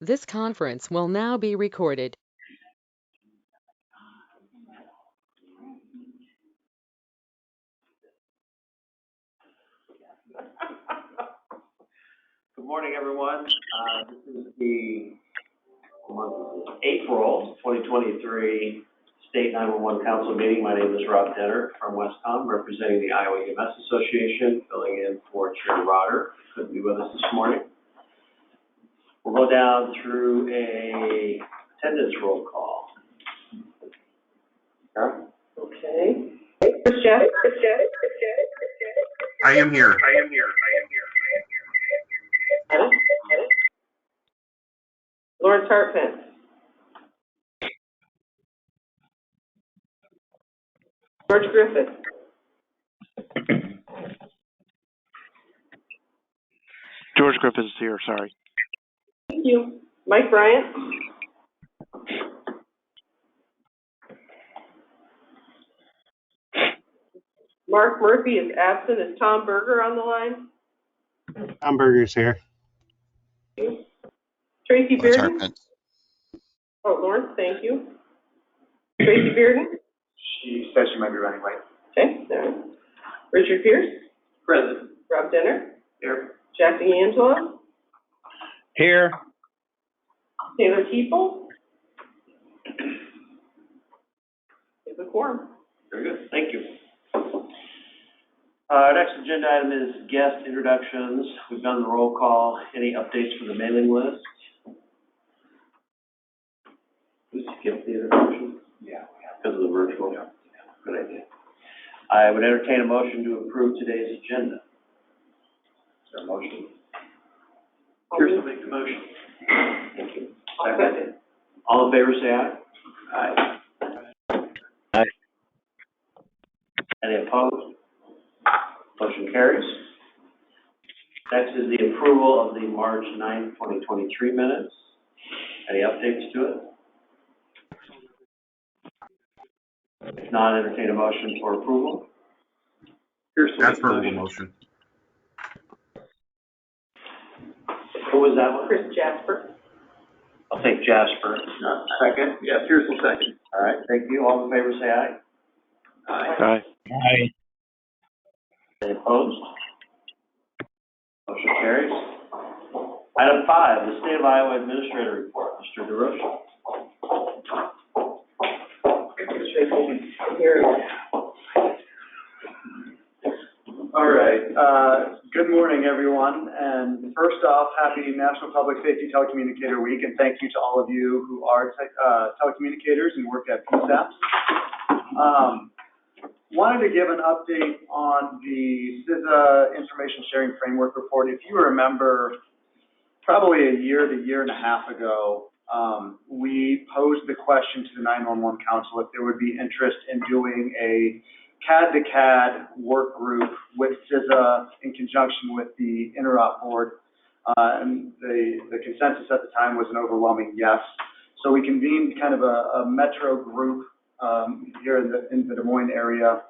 This conference will now be recorded. Good morning, everyone. This is the April 2023 State 911 Council meeting. My name is Rob Denner from Westcom, representing the Iowa EMS Association, filling in for Chair Rotter, who couldn't be with us this morning. We'll go down through a attendance roll call. Sarah? Okay. Chris Jeff? I am here. Anna? Lawrence Hartman? George Griffith? George Griffith is here, sorry. Thank you. Mike Bryant? Mark Murphy is absent. Is Tom Berger on the line? Tom Berger's here. Tracy Lawrence Bearden? Hartman. Oh, Lawrence, thank you. Tracy Bearden? She says she might be running late. Okay, there. Richard Pierce? Present. Rob Denner? Here. Jack DeAngelo? Here. Taylor Keeple? Is a quorum. Very good. Thank you. Next agenda item is guest introductions. We've done the roll call. Any updates for the mailing list? We skipped the introduction? Yeah. Because of the virtual? Yeah. Good idea. I would entertain a motion to approve today's agenda. Is there a motion? Kirsten, make the motion. Thank you. Second. All in favor, say aye. Aye. Any opposed? Motion carries. Next is the approval of the March 9th, 2023 minutes. Any updates to it? If not, entertain a motion for approval. That's verbal motion. Who was that one? Chris Jasper? I'll take Jasper. Second? Yeah, Pearson second. All right, thank you. All in favor, say aye. Aye. Any opposed? Motion carries. Item 5, the State of Iowa Administrator Report. Mr. DeRoche. All right. Good morning, everyone. And first off, happy National Public Safety Telecommunicator Week, and thank you to all of you who are telecommunicators and work at PSAPs. Wanted to give an update on the CISA Information Sharing Framework Report. If you remember, probably a year and a half ago, we posed the question to the 911 Council if there would be interest in doing a CAD-to-CAD work group with CISA in conjunction with the Interop Board. And the consensus at the time was an overwhelming yes. So we convened kind of a metro group here in the Des Moines area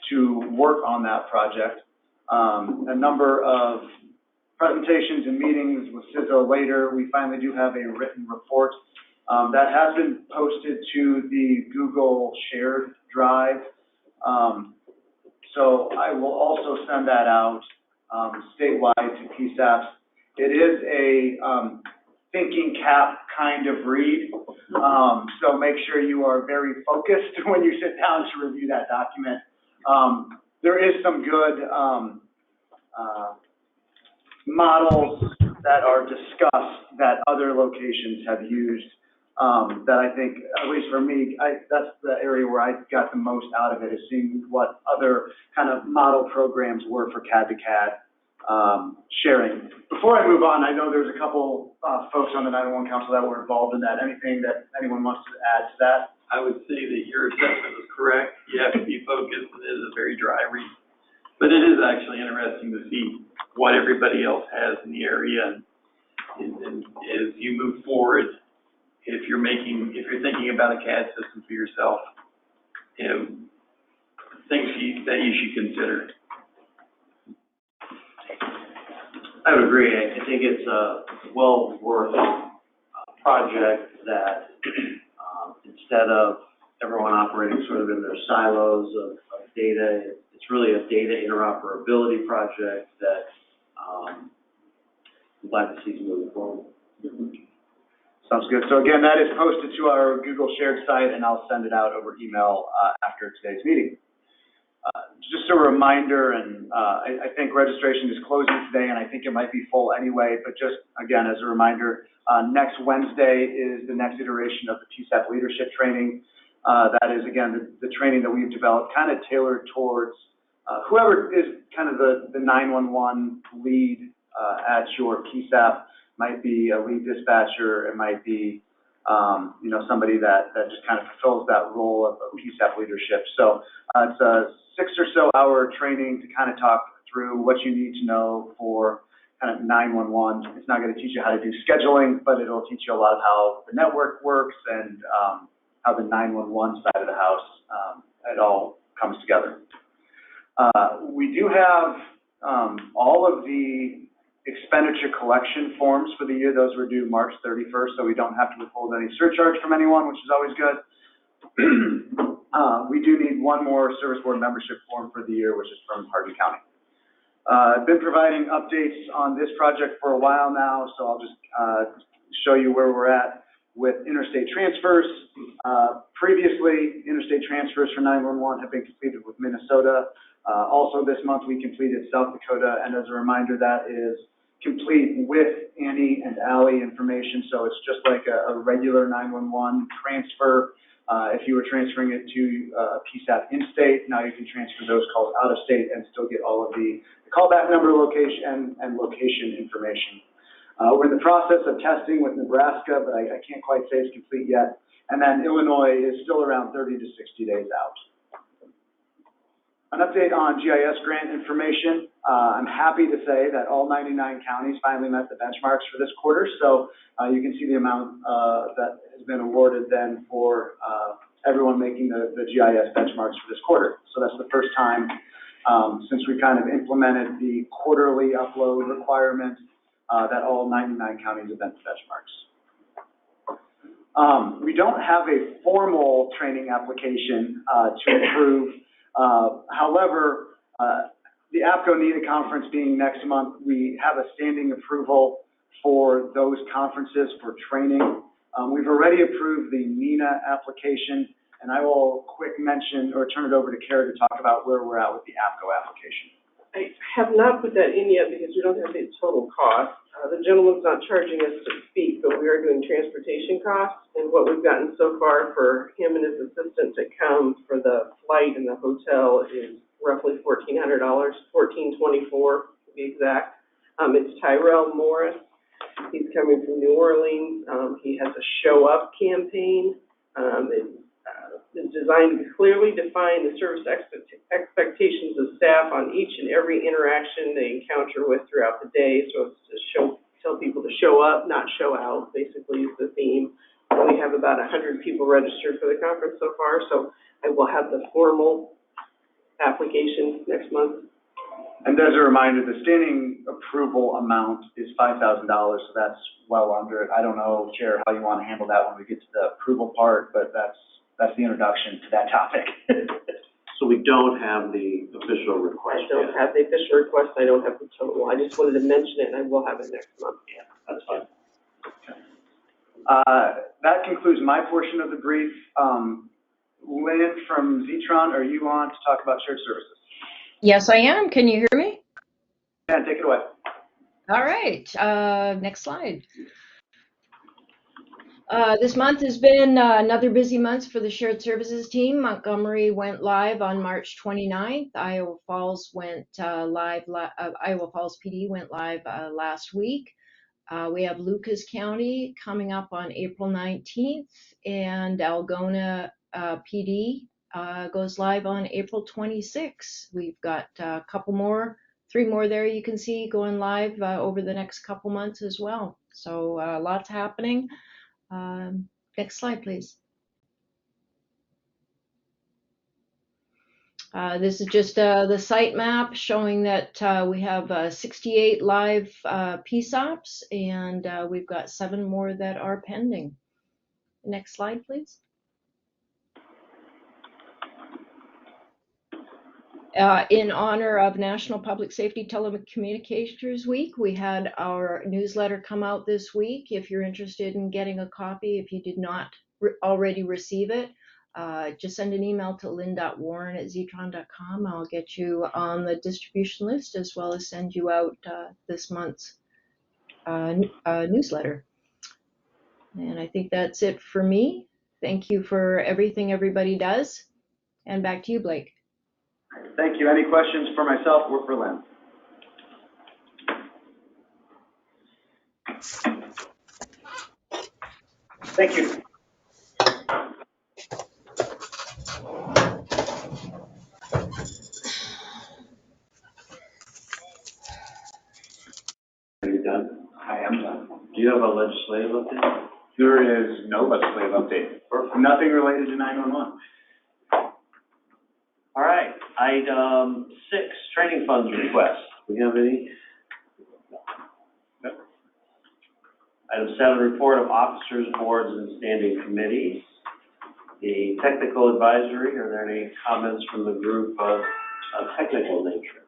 to work on that project. A number of presentations and meetings with CISA later, we finally do have a written report that has been posted to the Google shared drive. So I will also send that out statewide to PSAPs. It is a thinking cap kind of read, so make sure you are very focused when you sit down to review that document. There is some good models that are discussed that other locations have used that I think, at least for me, that's the area where I got the most out of it, is seeing what other kind of model programs were for CAD-to-CAD sharing. Before I move on, I know there's a couple folks on the 911 Council that were involved in that. Anything that anyone wants to add to that? I would say that your assessment is correct. You have to be focused, and it is a very dry read. But it is actually interesting to see what everybody else has in the area. And as you move forward, if you're thinking about a CAD system for yourself, you know, things that you should consider. I would agree. I think it's a well worth project that, instead of everyone operating sort of in their silos of data, it's really a data interoperability project that, I'm glad to see moving forward. Sounds good. So again, that is posted to our Google shared site, and I'll send it out over email after today's meeting. Just a reminder, and I think registration is closing today, and I think it might be full anyway, but just again, as a reminder, next Wednesday is the next iteration of the PSAP leadership training. That is, again, the training that we've developed, kind of tailored towards whoever is kind of the 911 lead at your PSAP. Might be a lead dispatcher, it might be, somebody that just kind of fulfills that role of PSAP leadership. So it's a 6 or so hour training to kind of talk through what you need to know for kind of 911. It's not going to teach you how to do scheduling, but it'll teach you a lot of how the network works and how the 911 side of the house, it all comes together. We do have all of the expenditure collection forms for the year. Those were due March 31st, so we don't have to withhold any surcharge from anyone, which is always good. We do need one more service board membership form for the year, which is from Hardin County. I've been providing updates on this project for a while now, so I'll just show you where we're at with interstate transfers. Previously, interstate transfers for 911 have been completed with Minnesota. Also this month, we completed South Dakota, and as a reminder, that is complete with Annie and Allie information, so it's just like a regular 911 transfer. If you were transferring it to PSAP in-state, now you can transfer those calls out-of-state and still get all of the callback number, location, and location information. We're in the process of testing with Nebraska, but I can't quite say it's complete yet. And then Illinois is still around 30 to 60 days out. An update on GIS grant information. I'm happy to say that all 99 counties finally met the benchmarks for this quarter. So you can see the amount that has been awarded then for everyone making the GIS benchmarks for this quarter. So that's the first time since we kind of implemented the quarterly upload requirement that all 99 counties have been to benchmarks. We don't have a formal training application to approve. However, the APCO NEDA conference being next month, we have a standing approval for those conferences for training. We've already approved the NENA application, and I will quick mention or turn it over to Kara to talk about where we're at with the APCO application. I have not put that in yet because we don't have the total cost. The gentleman's not charging us to speak, but we are doing transportation costs, and what we've gotten so far for him and his assistant to come for the flight and the hotel is roughly $1,400, $1,424 to be exact. It's Tyrell Morris. He's coming from New Orleans. He has a show up campaign. It's designed to clearly define the service expectations of staff on each and every interaction they encounter with throughout the day. So it's to tell people to show up, not show out, basically is the theme. We have about 100 people registered for the conference so far, so I will have the formal application next month. And as a reminder, the standing approval amount is $5,000, so that's well under it. I don't know, Chair, how you want to handle that when we get to the approval part, but that's the introduction to that topic. So we don't have the official request I don't have the official request, I don't have the total. I just wanted to mention it, and I will have it next month. Yeah, that's fine. That concludes my portion of the brief. Lynn from Zetron, are you on to talk about shared services? Yes, I am. Can you hear me? Yeah, take it away. All right. Next slide. This month has been another busy month for the shared services team. Montgomery went live on March 29th. Iowa Falls went Iowa Falls PD went live last week. We have Lucas County coming up on April 19th, and Algona PD goes live on April 26th. We've got a couple more, 3 more there you can see going live over the next couple months as well. So lots happening. Next slide, please. This is just the site map showing that we have 68 live PSOPs, and we've got 7 more that are pending. Next slide, please. In honor of National Public Safety Telecommunications Week, we had our newsletter come out this week. If you're interested in getting a copy, if you did not already receive it, just send an email to lynn.warren@zetron.com. I'll get you on the distribution list, as well as send you out this month's newsletter. And I think that's it for me. Thank you for everything everybody does. And back to you, Blake. Thank you. Any questions for myself or for Lynn? Thank you. Are you done? I am done. Do you have a legislative update? There is no legislative update. Nothing related to 911. All right, item 6, training funds request. Do we have any? No. Item 7, report of officers, boards, and standing committees. The technical advisory, are there any comments from the group of technical nature?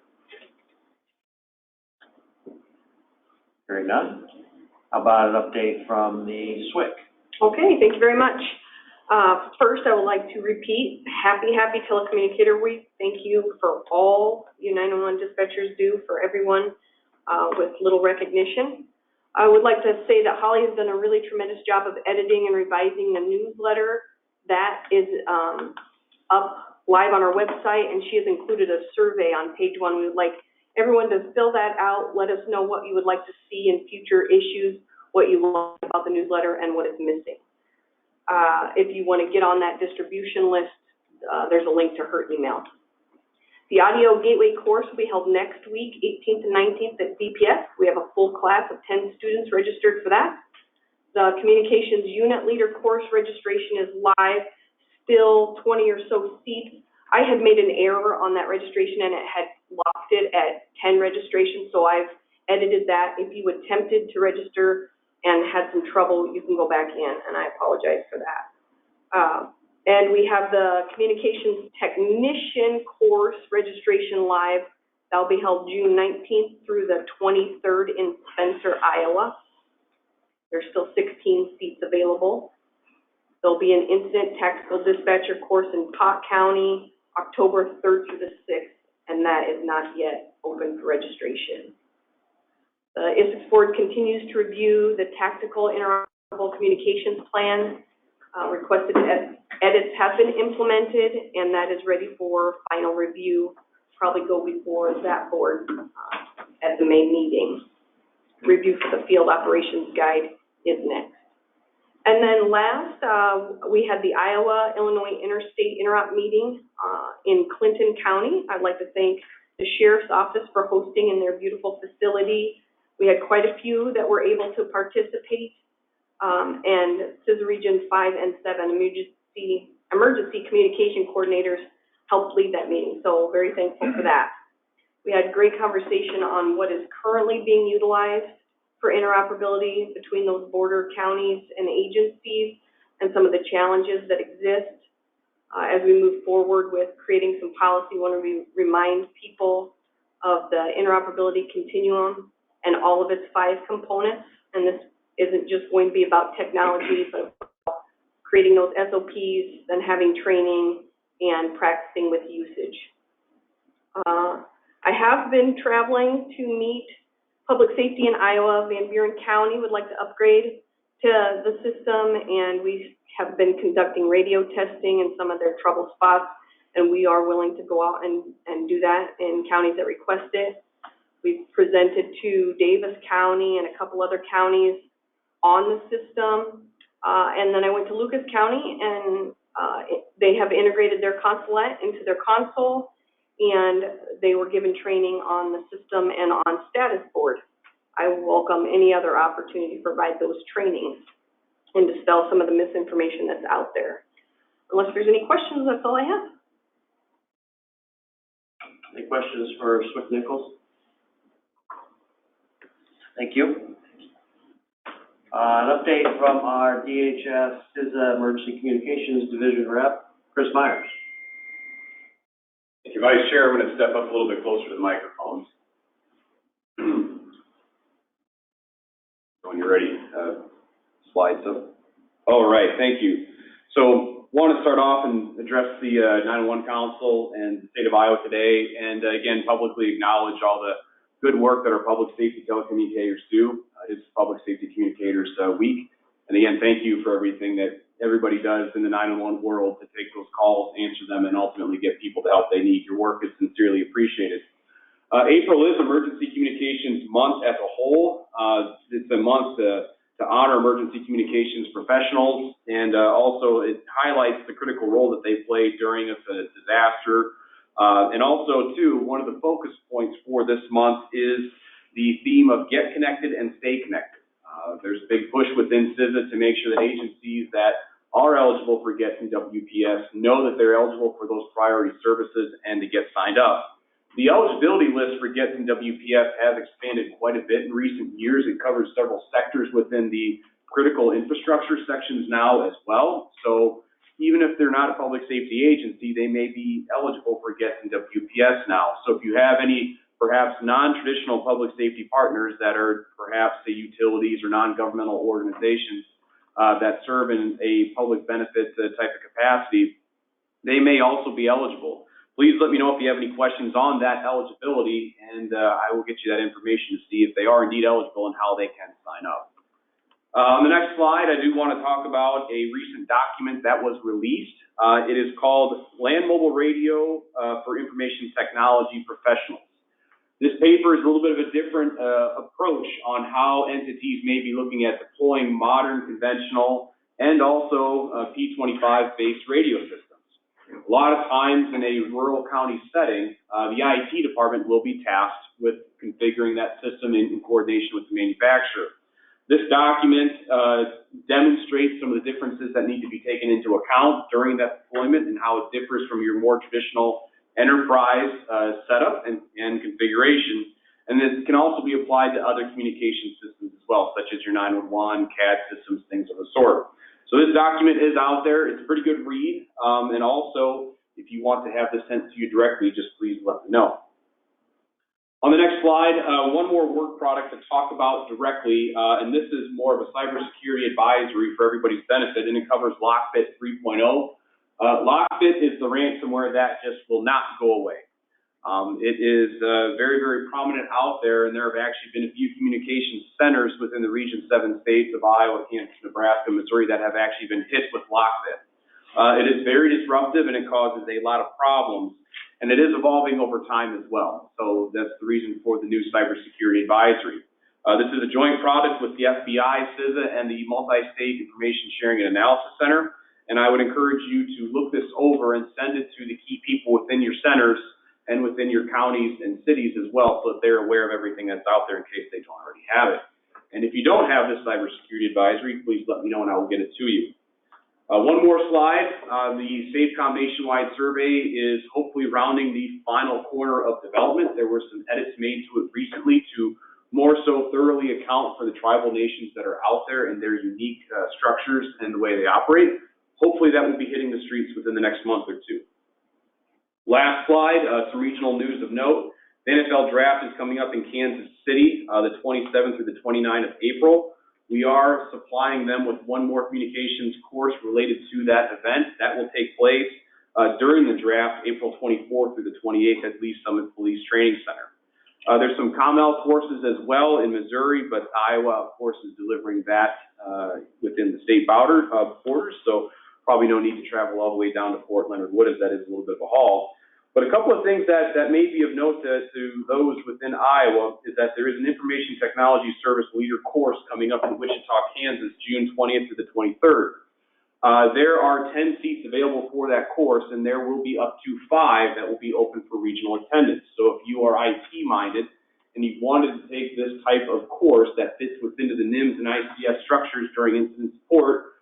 Hearing none. How about an update from the SWIC? Okay, thank you very much. First, I would like to repeat, happy Telecommunicator Week. Thank you for all you 911 dispatchers do for everyone with little recognition. I would like to say that Holly has done a really tremendous job of editing and revising the newsletter. That is up live on our website, and she has included a survey on page 1. We would like everyone to fill that out. Let us know what you would like to see in future issues, what you like about the newsletter, and what is missing. If you want to get on that distribution list, there's a link to her email. The Audio Gateway course will be held next week, 18th and 19th at DPS. We have a full class of 10 students registered for that. The Communications Unit Leader course registration is live, still 20 or so seats. I had made an error on that registration and it had locked it at 10 registrations, so I've edited that. If you attempted to register and had some trouble, you can go back in, and I apologize for that. And we have the Communications Technician course registration live. That'll be held June 19th through the 23rd in Spencer, Iowa. There's still 16 seats available. There'll be an Incident Tactical Dispatcher course in Pot County, October 3rd through the 6th, and that is not yet open for registration. The ISICS board continues to review the Tactical Interoperable Communications Plan. Requested edits have been implemented, and that is ready for final review. Probably go before that board at the May meeting. Review for the Field Operations Guide is next. And then last, we had the Iowa-Illinois Interstate Interop meeting in Clinton County. I'd like to thank the Sheriff's Office for hosting in their beautiful facility. We had quite a few that were able to participate, and CISA Region 5 and 7 emergency communication coordinators helped lead that meeting, so very thankful for that. We had great conversation on what is currently being utilized for interoperability between those border counties and agencies and some of the challenges that exist. As we move forward with creating some policy, we want to remind people of the interoperability continuum and all of its 5 components. And this isn't just going to be about technology, but about creating those SOPs, then having training and practicing with usage. I have been traveling to meet public safety in Iowa. Van Buren County would like to upgrade to the system, and we have been conducting radio testing in some of their trouble spots, and we are willing to go out and do that in counties that request it. We've presented to Davis County and a couple other counties on the system. And then I went to Lucas County, and they have integrated their consulate into their console, and they were given training on the system and on status board. I welcome any other opportunity to provide those trainings and dispel some of the misinformation that's out there. Unless there's any questions, that's all I have. Any questions for Swift Nichols? Thank you. An update from our DHS CISA Emergency Communications Division Rep, Chris Myers. Thank you, Vice Chair. I'm going to step up a little bit closer to the microphones. When you're ready, slides up. All right, thank you. So, want to start off and address the 911 Council and the state of Iowa today, and again, publicly acknowledge all the good work that our public safety telecommunicators do. It's Public Safety Communicators Week, and again, thank you for everything that everybody does in the 911 world to take those calls, answer them, and ultimately get people the help they need. Your work is sincerely appreciated. April is Emergency Communications Month as a whole. It's a month to honor emergency communications professionals, and also it highlights the critical role that they play during a disaster. And also, too, one of the focus points for this month is the theme of get connected and stay connected. There's a big push within CISA to make sure that agencies that are eligible for GETS and WPS know that they're eligible for those priority services and to get signed up. The eligibility list for GETS and WPS has expanded quite a bit in recent years. It covers several sectors within the critical infrastructure sections now as well. So even if they're not a public safety agency, they may be eligible for GETS and WPS now. So if you have any perhaps non-traditional public safety partners that are perhaps say utilities or non-governmental organizations that serve in a public benefit type of capacity, they may also be eligible. Please let me know if you have any questions on that eligibility, and I will get you that information to see if they are indeed eligible and how they can sign up. On the next slide, I do want to talk about a recent document that was released. It is called Land Mobile Radio for Information Technology Professionals. This paper is a little bit of a different approach on how entities may be looking at deploying modern, conventional, and also P25-based radio systems. A lot of times in a rural county setting, the IT department will be tasked with configuring that system in coordination with the manufacturer. This document demonstrates some of the differences that need to be taken into account during that deployment and how it differs from your more traditional enterprise setup and configuration. And this can also be applied to other communication systems as well, such as your 911, CAD systems, things of the sort. So this document is out there. It's a pretty good read. And also, if you want to have this sent to you directly, just please let me know. On the next slide, one more work product to talk about directly, and this is more of a cybersecurity advisory for everybody's benefit, and it covers Lockbit 3.0. Lockbit is the ransomware that just will not go away. It is very, very prominent out there, and there have actually been a few communication centers within the Region 7 states of Iowa, Kansas, Nebraska, Missouri that have actually been hit with Lockbit. It is very disruptive, and it causes a lot of problems, and it is evolving over time as well. So that's the reason for the new cybersecurity advisory. This is a joint product with the FBI, CISA, and the Multi-State Information Sharing and Analysis Center. And I would encourage you to look this over and send it to the key people within your centers and within your counties and cities as well, so that they're aware of everything that's out there in case they don't already have it. And if you don't have this cybersecurity advisory, please let me know and I will get it to you. One more slide. The SAFECOM nationwide survey is hopefully rounding the final corner of development. There were some edits made to it recently to more so thoroughly account for the tribal nations that are out there and their unique structures and the way they operate. Hopefully that will be hitting the streets within the next month or two. Last slide, some regional news of note. The NFL draft is coming up in Kansas City, the 27th through the 29th of April. We are supplying them with one more communications course related to that event. That will take place during the draft, April 24th through the 28th at Lee Summit Police Training Center. There's some COMEL courses as well in Missouri, but Iowa, of course, is delivering that within the state borders, so probably no need to travel all the way down to Fort Leonard Wood, as that is a little bit of a haul. But a couple of things that may be of note to those within Iowa is that there is an Information Technology Service Leader course coming up in Wichita, Kansas, June 20th to the 23rd. There are 10 seats available for that course, and there will be up to 5 that will be open for regional attendance. So if you are IT-minded and you wanted to take this type of course that fits within the NIMS and ICS structures during incident support,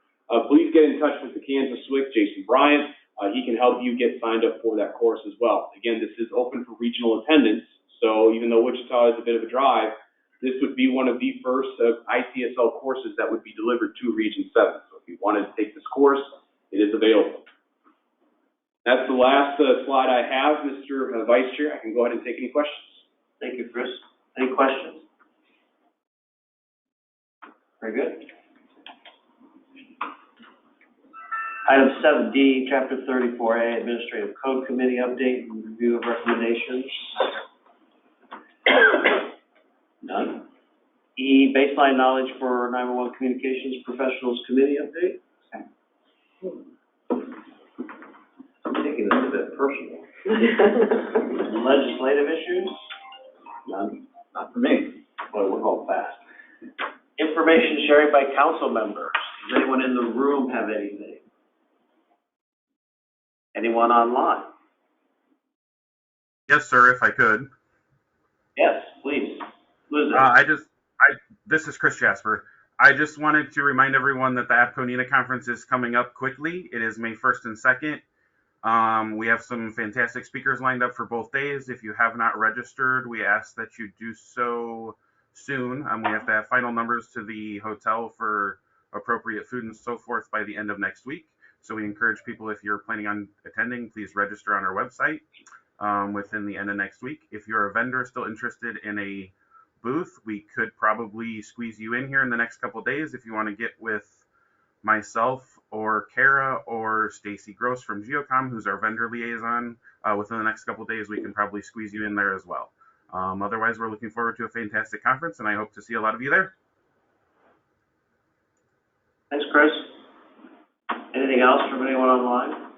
please get in touch with the Kansas SWIC, Jason Bryant. he can help you get signed up for that course as well. Again, this is open for regional attendance, so even though Wichita is a bit of a drive, this would be one of the first ICSL courses that would be delivered to Region 7. So if you wanted to take this course, it is available. That's the last slide I have, Mr. Vice Chair. I can go ahead and take any questions. Thank you, Chris. Any questions? Very good. Item 7D, Chapter 34A, Administrative Code Committee update and review of recommendations. None. E, baseline knowledge for 911 Communications Professionals Committee update. I'm taking this a bit personal. Legislative issues? None. Not for me. Boy, we're going fast. Information sharing by council members. Does anyone in the room have anything? Anyone online? Yes, sir, if I could. Yes, please. Who is it? This is Chris Jasper. I just wanted to remind everyone that the APCO-NENA conference is coming up quickly. It is May 1st and 2nd. We have some fantastic speakers lined up for both days. If you have not registered, we ask that you do so soon. We have to have final numbers to the hotel for appropriate food and so forth by the end of next week. So we encourage people, if you're planning on attending, please register on our website within the end of next week. If you're a vendor still interested in a booth, we could probably squeeze you in here in the next couple of days if you want to get with myself or Kara or Stacy Gross from Geocom, who's our vendor liaison. Within the next couple of days, we can probably squeeze you in there as well. Otherwise, we're looking forward to a fantastic conference, and I hope to see a lot of you there. Thanks, Chris. Anything else from anyone online?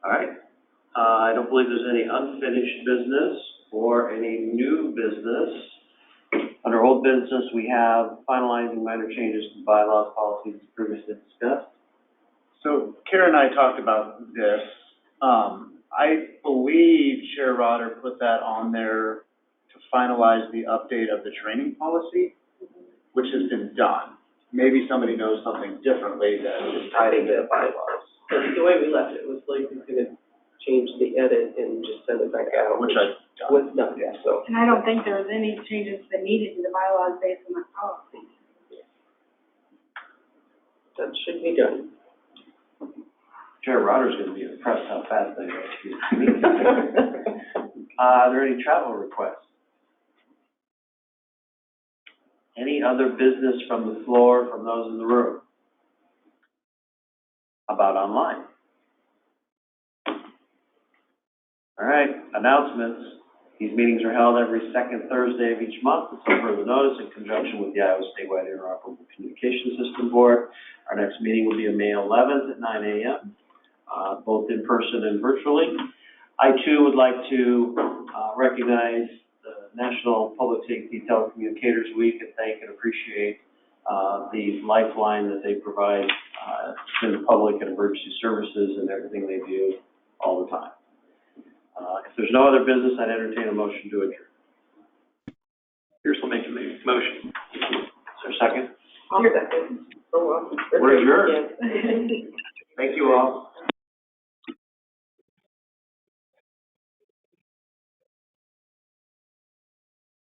All right. I don't believe there's any unfinished business or any new business. Under old business, we have finalizing minor changes to bylaws, policies previously discussed. So Kara and I talked about this. I believe Chair Rotter put that on there to finalize the update of the training policy, which has been done. Maybe somebody knows something differently that is tied into the bylaws. The way we left it was like we could change the edit and just send it back out. Which I've done. Was done, yeah, so. And I don't think there was any changes that needed to the bylaws based on the policy. That should be done. Chair Rotter's going to be impressed how fast they are. Are there any travel requests? Any other business from the floor, from those in the room? How about online? All right, announcements. These meetings are held every second Thursday of each month until further notice in conjunction with the Iowa Statewide Interoperable Communication System Board. Our next meeting will be on May 11th at 9 a.m., both in person and virtually. I too would like to recognize the National Public Safety Telecommunicators Week and thank and appreciate the lifeline that they provide to the public and emergency services and everything they do all the time. If there's no other business, I'd entertain a motion to adjourn. Here's what makes a motion. Is there a second? I'll second. Oh, well. We're adjourned. Thank you all.